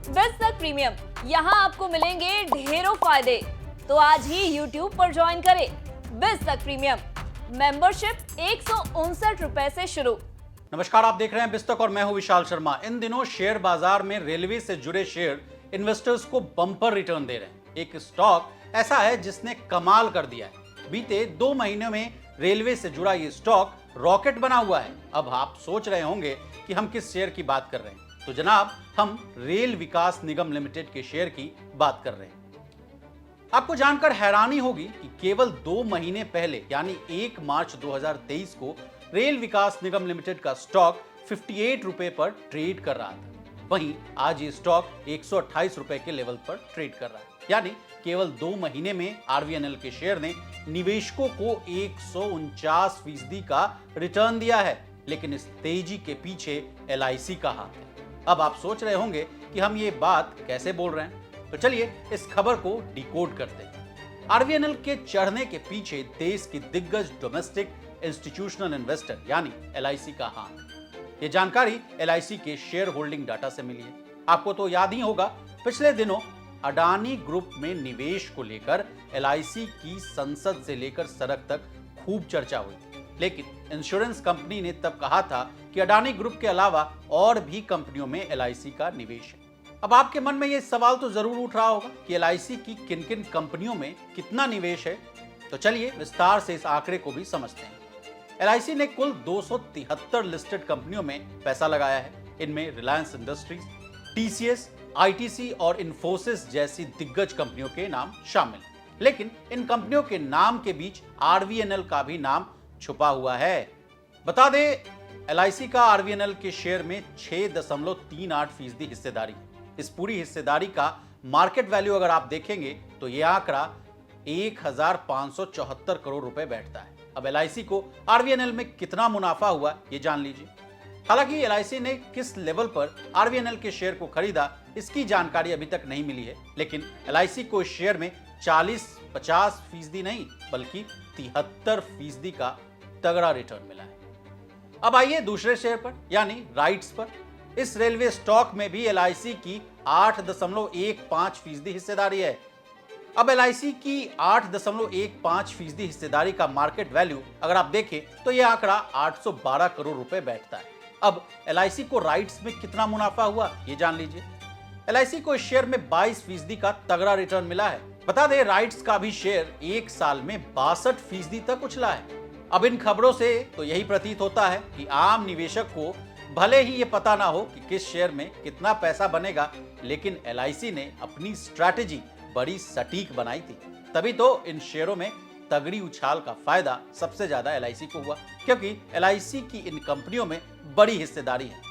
बिज़ तक प्रीमियम, यहाँ आपको मिलेंगे ढेरों फायदे। तो आज ही YouTube पर ज्वाइन करें। बिज़ तक प्रीमियम मेंबरशिप 159 रुपए से शुरू। नमस्कार, आप देख रहे हैं बिज़ तक और मैं हूं विशाल शर्मा। इन दिनों शेयर बाजार में रेलवे से जुड़े शेयर इन्वेस्टर्स को बम्पर रिटर्न दे रहे हैं। एक स्टॉक ऐसा है जिसने कमाल कर दिया है। बीते 2 महीनों में रेलवे से जुड़ा ये स्टॉक रॉकेट बना हुआ है। अब आप सोच रहे होंगे कि हम किस शेयर की बात कर रहे हैं। तो जनाब, हम रेल विकास निगम लिमिटेड के शेयर की बात कर रहे हैं। आपको जानकर हैरानी होगी कि केवल 2 महीने पहले यानी 1 मार्च 2023 को रेल विकास निगम लिमिटेड का स्टॉक 58 रुपए पर ट्रेड कर रहा था। वहीं आज ये स्टॉक 128 रुपए के लेवल पर ट्रेड कर रहा है। यानी केवल 2 महीने में आरवीएनएल के शेयर ने निवेशकों को 149% का रिटर्न दिया है। लेकिन इस तेजी के पीछे एलआईसी का हाथ है। अब आप सोच रहे होंगे कि हम ये बात कैसे बोल रहे हैं, तो चलिए इस खबर को डिकोड करते हैं। आरवीएनएल के चढ़ने के पीछे देश की दिग्गज डोमेस्टिक इंस्टीट्यूशनल इन्वेस्टर यानी एलआईसी का हाथ। ये जानकारी एलआईसी के शेयर होल्डिंग डाटा से मिली है। आपको तो याद ही होगा, पिछले दिनों अडानी ग्रुप में निवेश को लेकर एलआईसी की संसद से लेकर सड़क तक खूब चर्चा हुई थी। लेकिन इंश्योरेंस कंपनी ने तब कहा था कि अडानी ग्रुप के अलावा और भी कंपनियों में एलआईसी का निवेश है। अब आपके मन में यह सवाल तो जरूर उठ रहा होगा कि एलआईसी की किन किन कंपनियों में कितना निवेश है। तो चलिए विस्तार से इस आंकड़े को भी समझते हैं। एलआईसी ने कुल 273 लिस्टेड कंपनियों में पैसा लगाया है। इनमें रिलायंस इंडस्ट्रीज, टीसीएस, आईटीसी और इन्फोसिस जैसी दिग्गज कंपनियों के नाम शामिल। लेकिन इन कंपनियों के नाम के बीच आरवीएनएल का भी नाम छुपा हुआ है। बता दें, एलआईसी का आरवीएनएल के शेयर में 6.38% हिस्सेदारी है। इस पूरी हिस्सेदारी का मार्केट वैल्यू अगर आप देखेंगे तो यह आंकड़ा 1574 करोड़ रुपए बैठता है। अब एलआईसी को आरवीएनएल में कितना मुनाफा हुआ ये जान लीजिए। हालांकि एलआईसी ने किस लेवल पर आरवीएनएल के शेयर को खरीदा इसकी जानकारी अभी तक नहीं मिली है। लेकिन एलआईसी को इस शेयर में 40-50% नहीं बल्कि 73% का तगड़ा रिटर्न मिला है। अब आइए दूसरे शेयर पर यानी राइट्स पर। इस रेलवे स्टॉक में भी एलआईसी की 8.15% हिस्सेदारी है। अब एलआईसी की 8.15% हिस्सेदारी का मार्केट वैल्यू अगर आप देखें तो यह आंकड़ा 812 करोड़ रुपए बैठता है। अब एलआईसी को राइट्स में कितना मुनाफा हुआ ये जान लीजिए। एलआईसी को इस शेयर में 22% का तगड़ा रिटर्न मिला है। बता दें, राइट्स का भी शेयर 1 साल में 62% तक उछला है। अब इन खबरों से तो यही प्रतीत होता है कि आम निवेशक को भले ही ये पता ना हो कि किस शेयर में कितना पैसा बनेगा, लेकिन एलआईसी ने अपनी स्ट्रैटेजी बड़ी सटीक बनाई थी। तभी तो इन शेयरों में तगड़ी उछाल का फायदा सबसे ज्यादा एलआईसी को हुआ, क्योंकि एलआईसी की इन कंपनियों में बड़ी हिस्सेदारी है।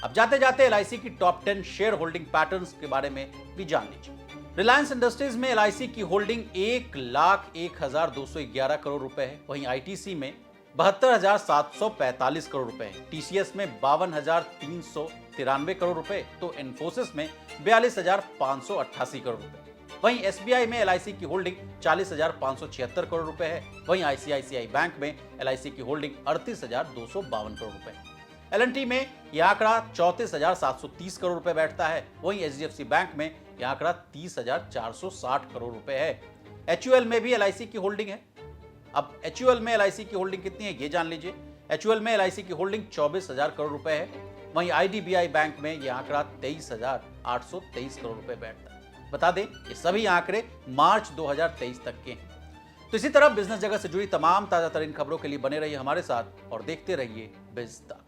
अब जाते जाते एलआईसी की टॉप 10 शेयर होल्डिंग पैटर्न्स के बारे में भी जान लीजिए। रिलायंस इंडस्ट्रीज में एलआईसी की होल्डिंग 1,01,211 करोड़ रुपए है। वहीं आईटीसी में 72,745 करोड़ रुपए है। टीसीएस में 52,393 करोड़ रुपए, तो इन्फोसिस में 42,588 करोड़ रुपए। वहीं एसबीआई में एलआईसी की होल्डिंग 40,576 करोड़ रुपए है। वहीं आईसीआईसीआई बैंक में एलआईसी की होल्डिंग 38,252 करोड़ रुपए है। एलएनटी में यह आंकड़ा 34,730 करोड़ रुपए बैठता है। वहीं एचडीएफसी बैंक में यह आंकड़ा 30,460 करोड़ रुपए है। एचयूएल में भी एलआईसी की होल्डिंग है। अब एचयूएल में एलआईसी की होल्डिंग कितनी है ये जान लीजिए। एचयूएल में एलआईसी की होल्डिंग 24,000 करोड़ रुपए है। वहीं आईडीबीआई बैंक में यह आंकड़ा 23,823 करोड़ रुपए बैठता है। बता दें, ये सभी आंकड़े मार्च 2023 तक के हैं। तो इसी तरह बिजनेस जगत से जुड़ी तमाम ताजा तरीन खबरों के लिए बने रहिए हमारे साथ और देखते रहिए बिज़ तक।